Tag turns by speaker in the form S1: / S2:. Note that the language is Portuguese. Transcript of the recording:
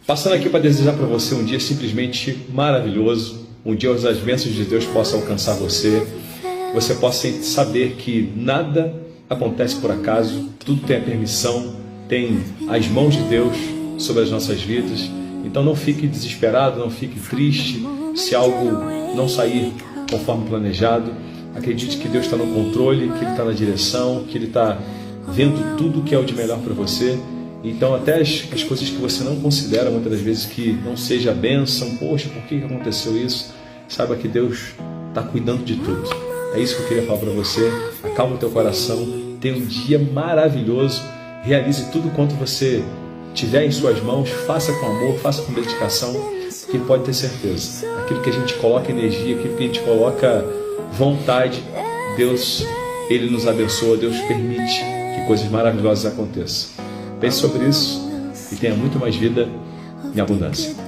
S1: Passando aqui para desejar para você um dia simplesmente maravilhoso, um dia onde as bênçãos de Deus possam alcançar você, você possa saber que nada acontece por acaso, tudo tem a permissão, tem as mãos de Deus sobre as nossas vidas. Então não fique desesperado, não fique triste se algo não sair conforme planejado. Acredite que Deus está no controle, que Ele está na direção, que Ele está vendo tudo que é o de melhor para você. Então até as coisas que você não considera muitas das vezes que não seja bênção, poxa, por que aconteceu isso? Saiba que Deus está cuidando de tudo. É isso que eu queria falar para você. Acalma o teu coração, tenha um dia maravilhoso, realize tudo quanto você tiver em suas mãos, faça com amor, faça com dedicação, que pode ter certeza, aquilo que a gente coloca energia, aquilo que a gente coloca vontade, Deus, Ele nos abençoa, Deus permite que coisas maravilhosas aconteçam. Pense sobre isso e tenha muito mais vida em abundância.